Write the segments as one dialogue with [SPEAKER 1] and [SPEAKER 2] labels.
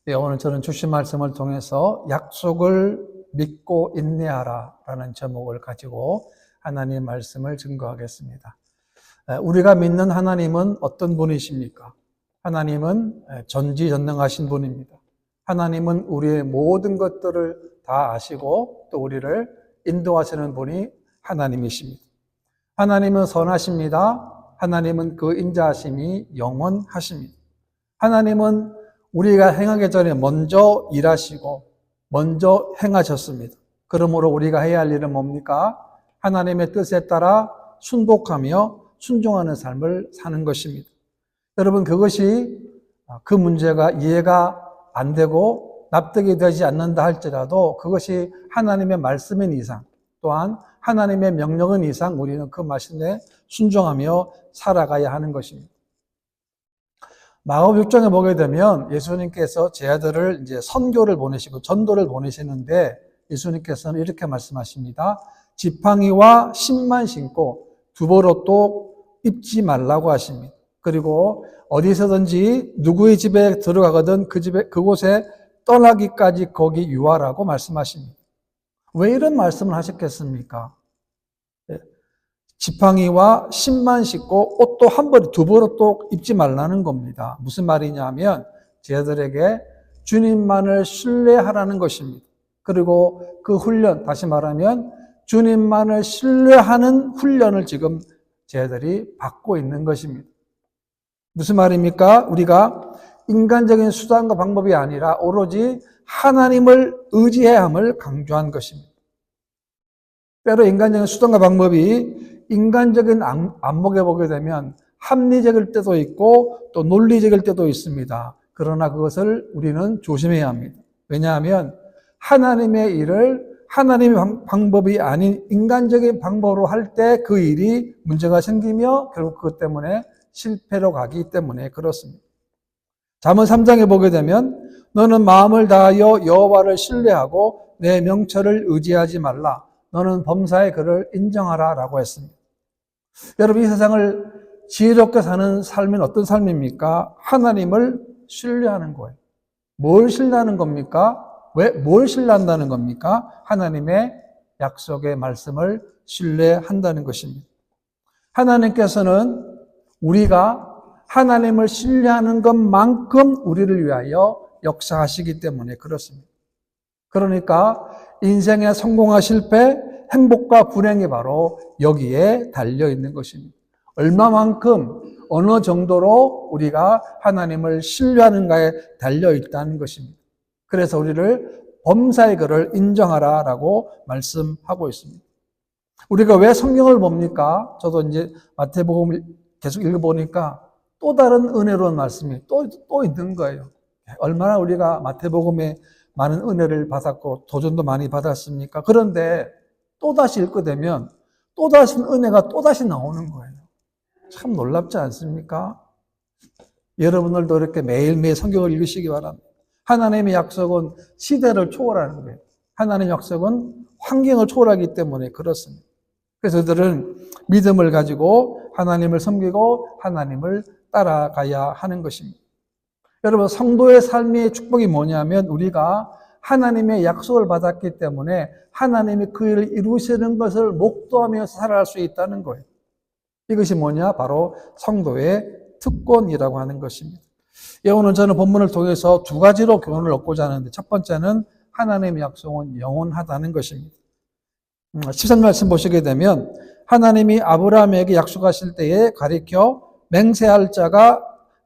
[SPEAKER 1] 네, 오늘 저는 주신 말씀을 통해서 약속을 믿고 인내하라 라는 제목을 가지고 하나님의 말씀을 증거하겠습니다. 우리가 믿는 하나님은 어떤 분이십니까? 하나님은 전지전능하신 분입니다. 하나님은 우리의 모든 것들을 다 아시고 또 우리를 인도하시는 분이 하나님이십니다. 하나님은 선하십니다. 하나님은 그 인자하심이 영원하십니다. 하나님은 우리가 행하기 전에 먼저 일하시고 먼저 행하셨습니다. 그러므로 우리가 해야 할 일은 뭡니까? 하나님의 뜻에 따라 순복하며 순종하는 삶을 사는 것입니다. 여러분, 그것이 그 문제가 이해가 안 되고 납득이 되지 않는다 할지라도 그것이 하나님의 말씀인 이상, 또한 하나님의 명령인 이상 우리는 그 말씀에 순종하며 살아가야 하는 것입니다. 마가복음 6장에 보게 되면 예수님께서 제 아들을 이제 선교를 보내시고 전도를 보내시는데 예수님께서는 이렇게 말씀하십니다. 지팡이와 신만 신고 두버릇도 입지 말라고 하십니다. 그리고 어디서든지 누구의 집에 들어가거든 그곳에 떠나기까지 거기 유하라고 말씀하십니다. 왜 이런 말씀을 하셨겠습니까? 지팡이와 신만 신고 옷도 한 벌, 두 벌도 입지 말라는 겁니다. 무슨 말이냐 하면 제자들에게 주님만을 신뢰하라는 것입니다. 그리고 그 훈련, 다시 말하면 주님만을 신뢰하는 훈련을 지금 제자들이 받고 있는 것입니다. 무슨 말입니까? 우리가 인간적인 수단과 방법이 아니라 오로지 하나님을 의지해야 함을 강조한 것입니다. 때로 인간적인 수단과 방법이 인간적인 안목에 보게 되면 합리적일 때도 있고 또 논리적일 때도 있습니다. 그러나 그것을 우리는 조심해야 합니다. 왜냐하면 하나님의 일을 하나님의 방법이 아닌 인간적인 방법으로 할 때 그 일이 문제가 생기며 결국 그것 때문에 실패로 가기 때문에 그렇습니다. 잠언 3장에 보게 되면 너는 마음을 다하여 여호와를 신뢰하고 내 명철을 의지하지 말라. 너는 범사의 그를 인정하라 라고 했습니다. 여러분, 이 세상을 지혜롭게 사는 삶은 어떤 삶입니까? 하나님을 신뢰하는 거예요. 뭘 신뢰하는 겁니까? 뭘 신뢰한다는 겁니까? 하나님의 약속의 말씀을 신뢰한다는 것입니다. 하나님께서는 우리가 하나님을 신뢰하는 것만큼 우리를 위하여 역사하시기 때문에 그렇습니다. 그러니까 인생의 성공과 실패, 행복과 불행이 바로 여기에 달려있는 것입니다. 얼마만큼, 어느 정도로 우리가 하나님을 신뢰하는가에 달려있다는 것입니다. 그래서 우리를 범사의 그를 인정하라라고 말씀하고 있습니다. 우리가 왜 성경을 봅니까? 저도 이제 마태복음을 계속 읽어보니까 또 다른 은혜로운 말씀이 또 있는 거예요. 얼마나 우리가 마태복음에 많은 은혜를 받았고 도전도 많이 받았습니까? 그런데 또다시 읽게 되면 또다시 은혜가 또다시 나오는 거예요. 참 놀랍지 않습니까? 여러분들도 이렇게 매일매일 성경을 읽으시기 바랍니다. 하나님의 약속은 시대를 초월하는 거예요. 하나님의 약속은 환경을 초월하기 때문에 그렇습니다. 그래서 저들은 믿음을 가지고 하나님을 섬기고 하나님을 따라가야 하는 것입니다. 여러분, 성도의 삶의 축복이 뭐냐면 우리가 하나님의 약속을 받았기 때문에 하나님이 그 일을 이루시는 것을 목도하면서 살아갈 수 있다는 거예요. 이것이 뭐냐? 바로 성도의 특권이라고 하는 것입니다. 오늘 저는 본문을 통해서 두 가지로 교훈을 얻고자 하는데 첫 번째는 하나님의 약속은 영원하다는 것입니다. 13절 말씀 보시게 되면 하나님이 아브라함에게 약속하실 때에 가리켜 맹세할 자가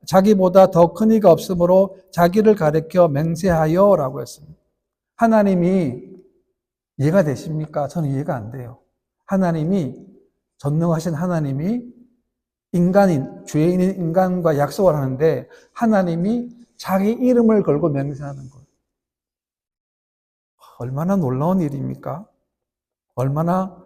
[SPEAKER 1] 자기보다 더 큰 이가 없으므로 자기를 가리켜 맹세하여 라고 했습니다. 하나님이 이해가 되십니까? 저는 이해가 안 돼요. 하나님이, 전능하신 하나님이 인간인, 죄인인 인간과 약속을 하는데 하나님이 자기 이름을 걸고 맹세하는 거예요. 얼마나 놀라운 일입니까? 얼마나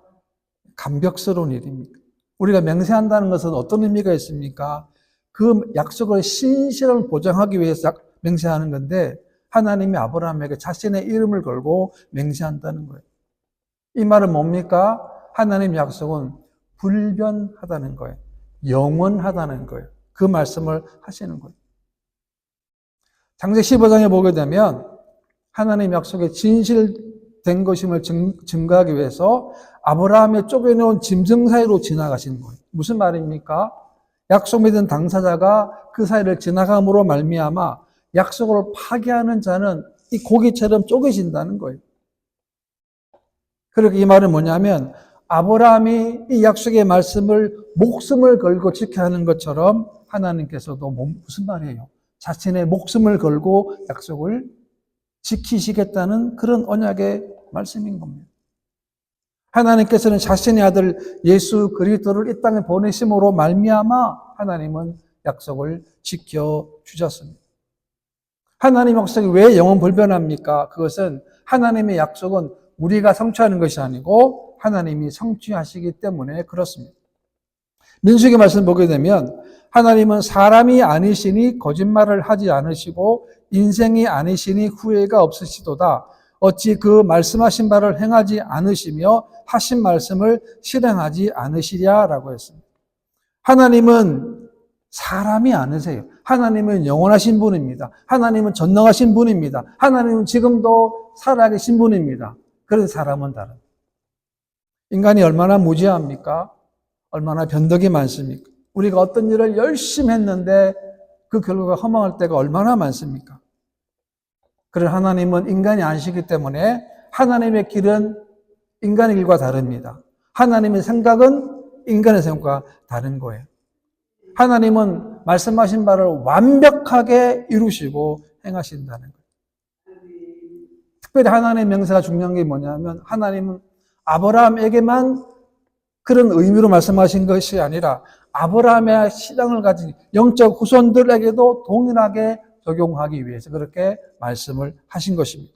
[SPEAKER 1] 감격스러운 일입니까? 우리가 맹세한다는 것은 어떤 의미가 있습니까? 그 약속을 신실함을 보장하기 위해서 맹세하는 건데 하나님이 아브라함에게 자신의 이름을 걸고 맹세한다는 거예요. 이 말은 뭡니까? 하나님 약속은 불변하다는 거예요. 영원하다는 거예요. 그 말씀을 하시는 거예요. 창세기 15장에 보게 되면 하나님 약속의 진실된 것임을 증거하기 위해서 아브라함의 쪼개놓은 짐승 사이로 지나가신 거예요. 무슨 말입니까? 약속 믿은 당사자가 그 사이를 지나감으로 말미암아 약속을 파괴하는 자는 이 고기처럼 쪼개진다는 거예요. 그리고 이 말은 뭐냐면 아브라함이 이 약속의 말씀을 목숨을 걸고 지켜야 하는 것처럼 하나님께서도 무슨 말이에요? 자신의 목숨을 걸고 약속을 지키시겠다는 그런 언약의 말씀인 겁니다. 하나님께서는 자신의 아들 예수 그리스도를 이 땅에 보내심으로 말미암아 하나님은 약속을 지켜주셨습니다. 하나님의 약속이 왜 영원 불변합니까? 그것은 하나님의 약속은 우리가 성취하는 것이 아니고 하나님이 성취하시기 때문에 그렇습니다. 민수기 말씀 보게 되면 하나님은 사람이 아니시니 거짓말을 하지 않으시고 인생이 아니시니 후회가 없으시도다. 어찌 그 말씀하신 바를 행하지 않으시며 하신 말씀을 실행하지 않으시랴라고 했습니다. 하나님은 사람이 아니세요. 하나님은 영원하신 분입니다. 하나님은 전능하신 분입니다. 하나님은 지금도 살아계신 분입니다. 그런데 사람은 다릅니다. 인간이 얼마나 무지합니까? 얼마나 변덕이 많습니까? 우리가 어떤 일을 열심히 했는데 그 결과가 허망할 때가 얼마나 많습니까? 그러나 하나님은 인간이 아니시기 때문에 하나님의 길은 인간의 길과 다릅니다. 하나님의 생각은 인간의 생각과 다른 거예요. 하나님은 말씀하신 바를 완벽하게 이루시고 행하신다는 거예요. 특별히 하나님의 명세가 중요한 게 뭐냐면 하나님은 아브라함에게만 그런 의미로 말씀하신 것이 아니라 아브라함의 신앙을 가진 영적 후손들에게도 동일하게 적용하기 위해서 그렇게 말씀을 하신 것입니다.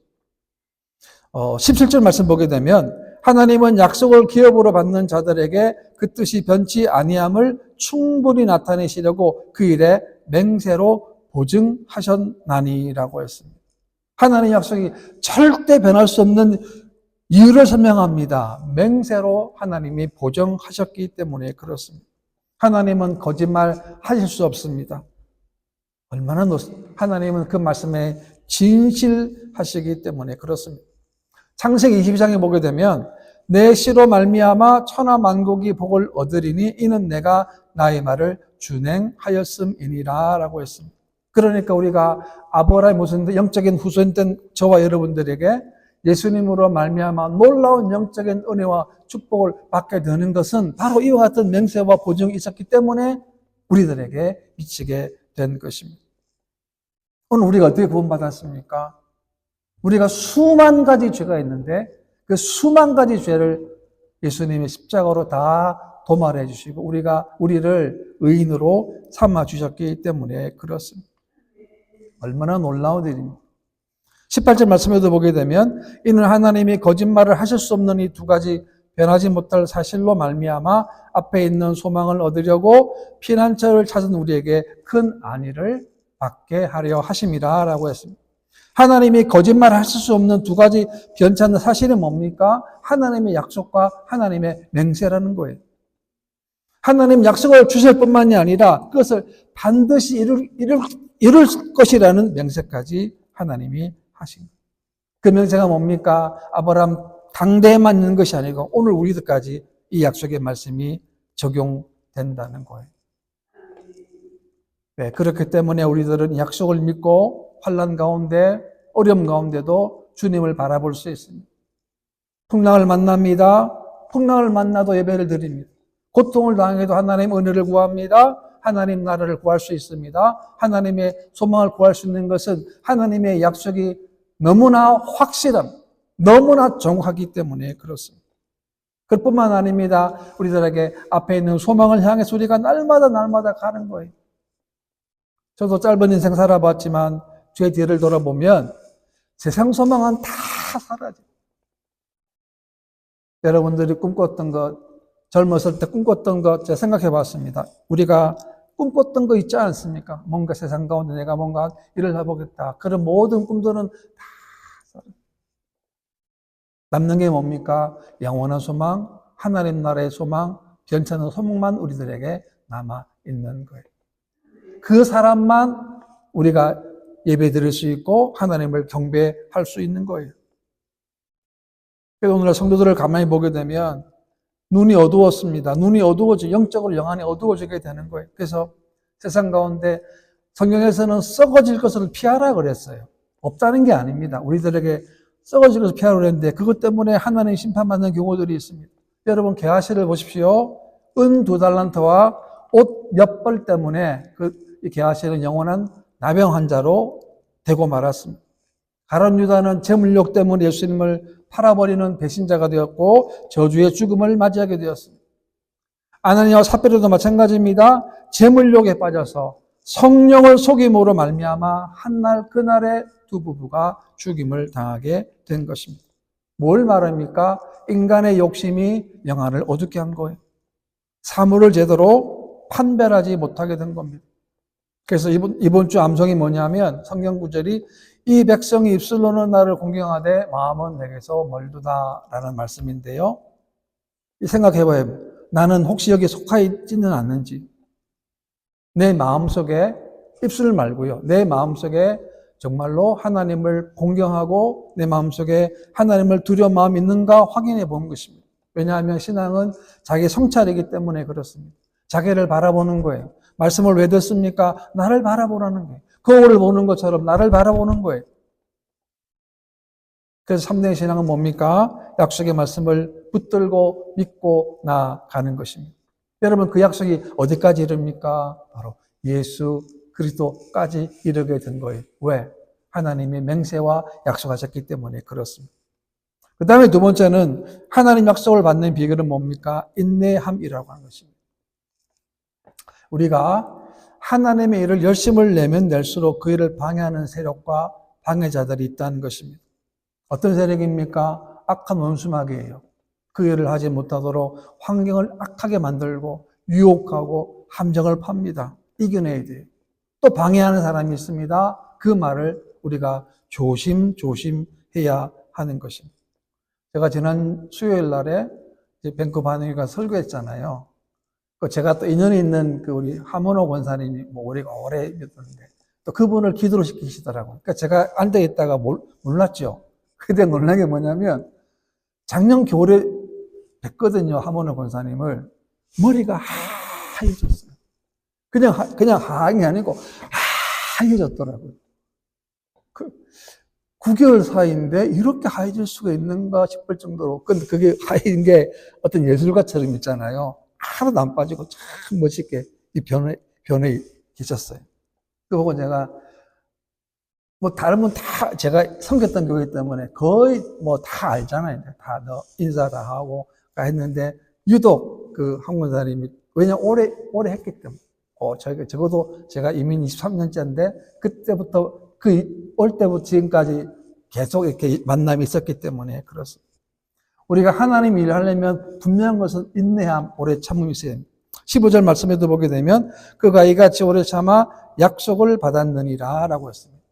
[SPEAKER 1] 17절 말씀 보게 되면 하나님은 약속을 기업으로 받는 자들에게 그 뜻이 변치 아니함을 충분히 나타내시려고 그 일에 맹세로 보증하셨나니라고 했습니다. 하나님의 약속이 절대 변할 수 없는 이유를 설명합니다. 맹세로 하나님이 보증하셨기 때문에 그렇습니다. 하나님은 거짓말 하실 수 없습니다. 얼마나 하나님은 그 말씀에 진실하시기 때문에 그렇습니다. 창세기 22장에 보게 되면 내 씨로 말미암아 천하 만국이 복을 얻으리니 이는 내가 나의 말을 준행하였음이니라 라고 했습니다. 그러니까 우리가 아브라함의 무슨 영적인 후손된 저와 여러분들에게 예수님으로 말미암아 놀라운 영적인 은혜와 축복을 받게 되는 것은 바로 이와 같은 맹세와 보증이 있었기 때문에 우리들에게 미치게 된 것입니다. 오늘 우리가 어떻게 구원받았습니까? 우리가 수만 가지 죄가 있는데 그 수만 가지 죄를 예수님의 십자가로 다 도말해 주시고 우리를 의인으로 삼아 주셨기 때문에 그렇습니다. 얼마나 놀라운 일입니까? 18절 말씀에도 보게 되면 이는 하나님이 거짓말을 하실 수 없는 이 두 가지 변하지 못할 사실로 말미암아 앞에 있는 소망을 얻으려고 피난처를 찾은 우리에게 큰 안위를 받게 하려 하심이라 라고 했습니다. 하나님이 거짓말 하실 수 없는 두 가지 변찮는 사실은 뭡니까? 하나님의 약속과 하나님의 맹세라는 거예요. 하나님 약속을 주실 뿐만이 아니라 그것을 반드시 이룰 것이라는 맹세까지 하나님이 하신 거예요. 그 맹세가 뭡니까? 아브라함 당대에만 있는 것이 아니고 오늘 우리들까지 이 약속의 말씀이 적용된다는 거예요. 네, 그렇기 때문에 우리들은 약속을 믿고 환난 가운데 어려움 가운데도 주님을 바라볼 수 있습니다. 풍랑을 만납니다. 풍랑을 만나도 예배를 드립니다. 고통을 당해도 하나님 은혜를 구합니다. 하나님 나라를 구할 수 있습니다. 하나님의 소망을 구할 수 있는 것은 하나님의 약속이 너무나 확실함, 너무나 정확하기 때문에 그렇습니다. 그뿐만 아닙니다. 우리들에게 앞에 있는 소망을 향해서 우리가 날마다 가는 거예요. 저도 짧은 인생 살아봤지만 제 뒤를 돌아보면 세상 소망은 다 사라져요. 여러분들이 꿈꿨던 것, 젊었을 때 꿈꿨던 것 제가 생각해 봤습니다. 우리가 꿈꿨던 거 있지 않습니까? 뭔가 세상 가운데 내가 뭔가 일을 해보겠다. 그런 모든 꿈들은 다 사라져요. 남는 게 뭡니까? 영원한 소망, 하나님 나라의 소망, 변찮은 소망만 우리들에게 남아 있는 거예요. 그 사람만 우리가 예배 드릴 수 있고 하나님을 경배할 수 있는 거예요. 그래서 오늘 성도들을 가만히 보게 되면 눈이 어두웠습니다. 눈이 영적으로 영안이 어두워지게 되는 거예요. 그래서 세상 가운데 성경에서는 썩어질 것을 피하라 그랬어요. 없다는 게 아닙니다. 우리들에게 썩어질 것을 피하라 그랬는데 그것 때문에 하나님 심판받는 경우들이 있습니다. 여러분 게하시를 보십시오. 은 2달란트와 옷 몇 벌 때문에 이 게하시는 영원한 나병 환자로 되고 말았습니다. 가룟 유다는 재물욕 때문에 예수님을 팔아버리는 배신자가 되었고 저주의 죽음을 맞이하게 되었습니다. 아나니아와 삽비라도 마찬가지입니다. 재물욕에 빠져서 성령을 속임으로 말미암아 한날 그날에 두 부부가 죽임을 당하게 된 것입니다. 뭘 말합니까? 인간의 욕심이 영안을 어둡게 한 거예요. 사물을 제대로 판별하지 못하게 된 겁니다. 그래서 이번 주 암송이 뭐냐면 성경 구절이 이 백성이 입술로는 나를 공경하되 마음은 내게서 멀두다라는 말씀인데요. 생각해봐요. 나는 혹시 여기에 속하 있지는 않는지. 내 마음속에 입술 말고요. 내 마음속에 정말로 하나님을 공경하고 내 마음속에 하나님을 두려운 마음이 있는가 확인해 보는 것입니다. 왜냐하면 신앙은 자기 성찰이기 때문에 그렇습니다. 자기를 바라보는 거예요. 말씀을 왜 듣습니까? 나를 바라보라는 거예요. 거울을 보는 것처럼 나를 바라보는 거예요. 그래서 3대 신앙은 뭡니까? 약속의 말씀을 붙들고 믿고 나아가는 것입니다. 여러분 그 약속이 어디까지 이릅니까? 바로 예수 그리스도까지 이르게 된 거예요. 왜? 하나님이 맹세와 약속하셨기 때문에 그렇습니다. 그 다음에 두 번째는 하나님 약속을 받는 비결은 뭡니까? 인내함이라고 하는 것입니다. 우리가 하나님의 일을 열심을 내면 낼수록 그 일을 방해하는 세력과 방해자들이 있다는 것입니다. 어떤 세력입니까? 악한 원수마귀예요. 그 일을 하지 못하도록 환경을 악하게 만들고 유혹하고 함정을 팝니다. 이겨내야 돼요. 또 방해하는 사람이 있습니다. 그 말을 우리가 조심해야 하는 것입니다. 제가 지난 수요일 날에 밴쿠버 한의가 설교했잖아요. 제가 또 인연이 있는 우리 하모노 권사님이 우리가 오래 있었는데 또 그분을 기도를 시키시더라고요. 그러니까 제가 앉아 있다가 몰랐죠. 그때 놀란 게 뭐냐면 작년 겨울에 뵀거든요. 하모노 권사님을. 머리가 하얘졌어요. 그냥 하얀 게 아니고 하얘졌더라고요. 9개월 사이인데 이렇게 하얘질 수가 있는가 싶을 정도로. 근데 그게 하얀 게 어떤 예술가처럼 있잖아요. 하나도 안 빠지고 참 멋있게 이 변해 계셨어요. 그거 제가 다른 분 다 제가 섬겼던 교회 때문에 거의 다 알잖아요. 다 인사 다 하고 했는데 유독 그 한국사님이 왜냐면 오래 했기 때문에 적어도 제가 이민 23년째인데 그때부터 올 때부터 지금까지 계속 이렇게 만남이 있었기 때문에 그렇습니다. 우리가 하나님 일을 하려면 분명한 것은 인내함, 오래 참음이 있어야 됩니다. 15절 말씀에도 보게 되면 그가 이같이 오래 참아 약속을 받았느니라 라고 했습니다.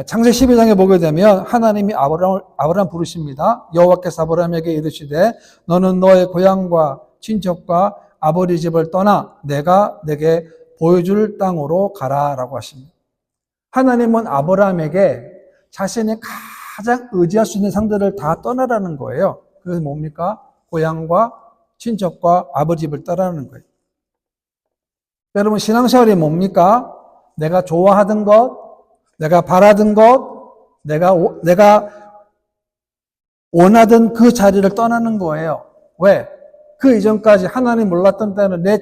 [SPEAKER 1] 창세기 12장에 보게 되면 하나님이 아브라함 부르십니다. 여호와께서 아브라함에게 이르시되 너는 너의 고향과 친척과 아버지 집을 떠나 내가 내게 보여줄 땅으로 가라 라고 하십니다. 하나님은 아브라함에게 자신이 가장 의지할 수 있는 상대를 다 떠나라는 거예요. 그래서 뭡니까? 고향과 친척과 아버지 집을 떠나는 거예요. 여러분 신앙생활이 뭡니까? 내가 좋아하던 것, 내가 바라던 것, 내가 원하던 그 자리를 떠나는 거예요. 왜? 그 이전까지 하나님 몰랐던 때는 내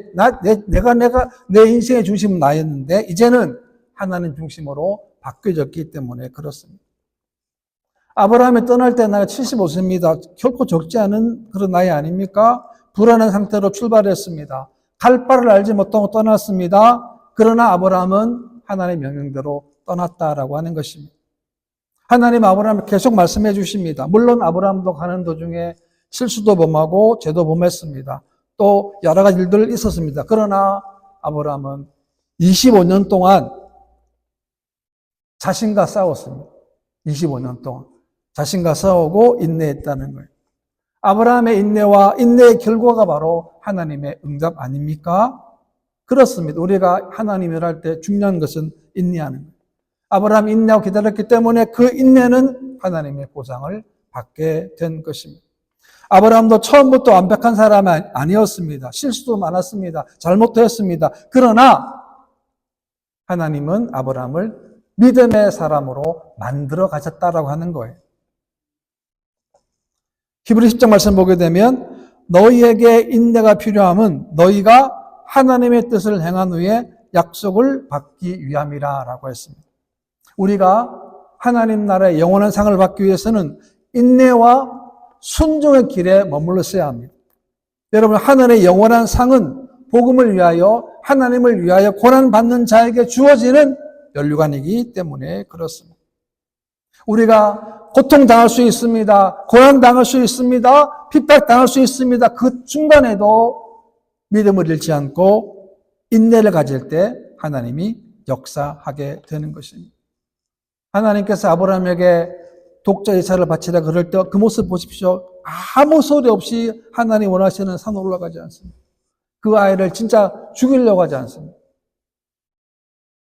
[SPEAKER 1] 인생의 중심은 나였는데 이제는 하나님 중심으로 바뀌어졌기 때문에 그렇습니다. 아브라함이 떠날 때 나이가 75세입니다. 결코 적지 않은 그런 나이 아닙니까? 불안한 상태로 출발했습니다. 갈 바를 알지 못하고 떠났습니다. 그러나 아브라함은 하나님의 명령대로 떠났다라고 하는 것입니다. 하나님 아브라함에 계속 말씀해 주십니다. 물론 아브라함도 가는 도중에 실수도 범하고 죄도 범했습니다. 또 여러 가지 일들 있었습니다. 그러나 아브라함은 25년 동안 자신과 싸웠습니다. 25년 동안 자신과 싸우고 인내했다는 거예요. 아브라함의 인내와 인내의 결과가 바로 하나님의 응답 아닙니까? 그렇습니다. 우리가 하나님을 할 때 중요한 것은 인내하는 거예요. 아브라함이 인내하고 기다렸기 때문에 그 인내는 하나님의 보상을 받게 된 것입니다. 아브라함도 처음부터 완벽한 사람이 아니었습니다. 실수도 많았습니다. 잘못도 했습니다. 그러나 하나님은 아브라함을 믿음의 사람으로 만들어 가셨다라고 하는 거예요. 히브리 10장 말씀 보게 되면 너희에게 인내가 필요함은 너희가 하나님의 뜻을 행한 후에 약속을 받기 위함이라 라고 했습니다. 우리가 하나님 나라의 영원한 상을 받기 위해서는 인내와 순종의 길에 머물렀어야 합니다. 여러분, 하늘의 영원한 상은 복음을 위하여 하나님을 위하여 고난받는 자에게 주어지는 면류관이기 때문에 그렇습니다. 우리가 고통당할 수 있습니다. 고난당할 수 있습니다. 핍박당할 수 있습니다. 그 중간에도 믿음을 잃지 않고 인내를 가질 때 하나님이 역사하게 되는 것입니다. 하나님께서 아브라함에게 독자 이삭을 바치라 그럴 때 그 모습 보십시오. 아무 소리 없이 하나님 원하시는 산으로 올라가지 않습니다. 그 아이를 진짜 죽이려고 하지 않습니다.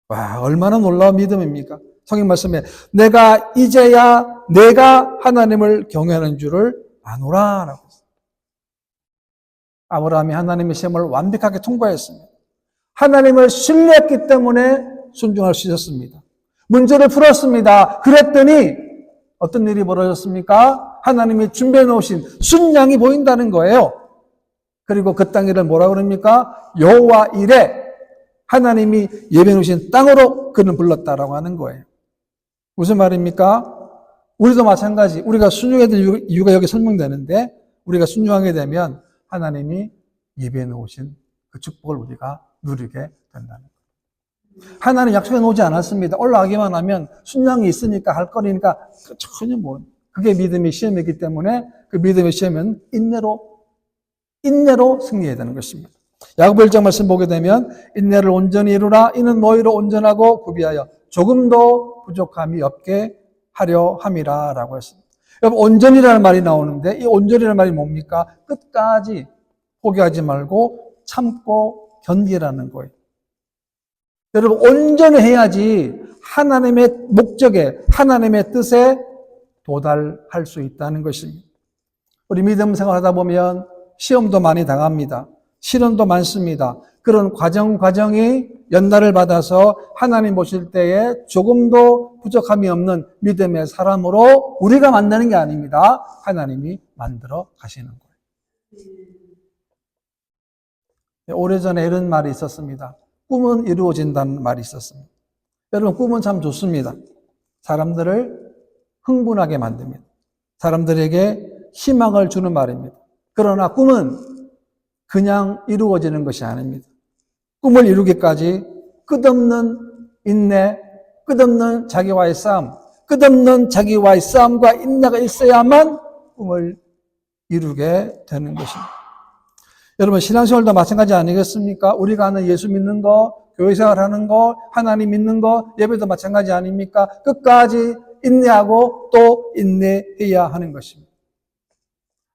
[SPEAKER 1] 와, 얼마나 놀라운 믿음입니까? 성경 말씀에 내가 이제야 내가 하나님을 경외하는 줄을 아노라 라고 했습니다. 아브라함이 하나님의 시험을 완벽하게 통과했습니다. 하나님을 신뢰했기 때문에 순종할 수 있었습니다. 문제를 풀었습니다. 그랬더니 어떤 일이 벌어졌습니까? 하나님이 준비해 놓으신 순양이 보인다는 거예요. 그리고 그 땅 이름을 뭐라고 그럽니까? 여호와 이레, 하나님이 예비해 놓으신 땅으로 그는 불렀다라고 하는 거예요. 무슨 말입니까? 우리도 마찬가지. 우리가 순종해야 될 이유가 여기 설명되는데 우리가 순종하게 되면 하나님이 예비해 놓으신 그 축복을 우리가 누리게 된다는 거예요. 하나님 약속해 놓지 않았습니다. 올라가기만 하면 순양이 있으니까 할 거니까 전혀 뭐 그게 믿음의 시험이기 때문에 그 믿음의 시험은 인내로 승리해야 되는 것입니다. 야고보 1장 말씀 보게 되면 인내를 온전히 이루라. 이는 너희로 온전하고 구비하여 조금도 부족함이 없게 하려 함이라 라고 했습니다. 여러분, 온전이라는 말이 나오는데 이 온전이라는 말이 뭡니까? 끝까지 포기하지 말고 참고 견디라는 거예요. 여러분, 온전히 해야지 하나님의 목적에, 하나님의 뜻에 도달할 수 있다는 것입니다. 우리 믿음 생활하다 보면 시험도 많이 당합니다. 시련도 많습니다. 그런 과정이 연단을 받아서 하나님 보실 때에 조금도 부족함이 없는 믿음의 사람으로 우리가 만드는 게 아닙니다. 하나님이 만들어 가시는 거예요. 오래전에 이런 말이 있었습니다. 꿈은 이루어진다는 말이 있었습니다. 여러분, 꿈은 참 좋습니다. 사람들을 흥분하게 만듭니다. 사람들에게 희망을 주는 말입니다. 그러나 꿈은 그냥 이루어지는 것이 아닙니다. 꿈을 이루기까지 끝없는 인내, 끝없는 자기와의 싸움, 끝없는 자기와의 싸움과 인내가 있어야만 꿈을 이루게 되는 것입니다. 여러분, 신앙생활도 마찬가지 아니겠습니까? 우리가 아는 예수 믿는 거, 교회생활 하는 거, 하나님 믿는 거, 예배도 마찬가지 아닙니까? 끝까지 인내하고 또 인내해야 하는 것입니다.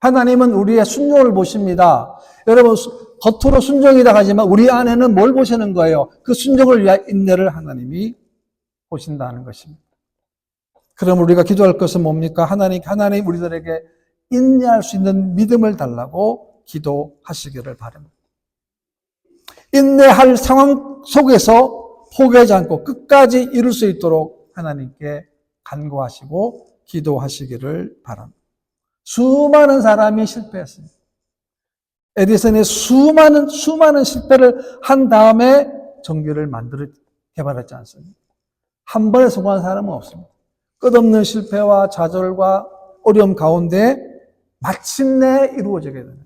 [SPEAKER 1] 하나님은 우리의 순종을 보십니다. 여러분, 겉으로 순종이다 하지만 우리 안에는 뭘 보시는 거예요? 그 순종을 위한 인내를 하나님이 보신다는 것입니다. 그럼 우리가 기도할 것은 뭡니까? 하나님 우리들에게 인내할 수 있는 믿음을 달라고 기도하시기를 바랍니다. 인내할 상황 속에서 포기하지 않고 끝까지 이룰 수 있도록 하나님께 간구하시고 기도하시기를 바랍니다. 수많은 사람이 실패했습니다. 에디슨이 수많은 실패를 한 다음에 전기를 개발했지 않습니까? 한 번에 성공한 사람은 없습니다. 끝없는 실패와 좌절과 어려움 가운데 마침내 이루어지게 됩니다.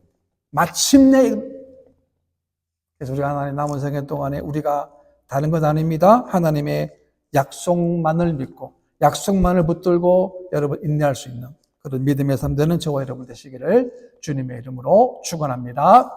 [SPEAKER 1] 그래서 우리가 하나님 남은 생애 동안에 우리가 다른 것 아닙니다. 하나님의 약속만을 믿고 약속만을 붙들고 여러분 인내할 수 있는 그런 믿음의 삶 되는 저와 여러분 되시기를 주님의 이름으로 축원합니다.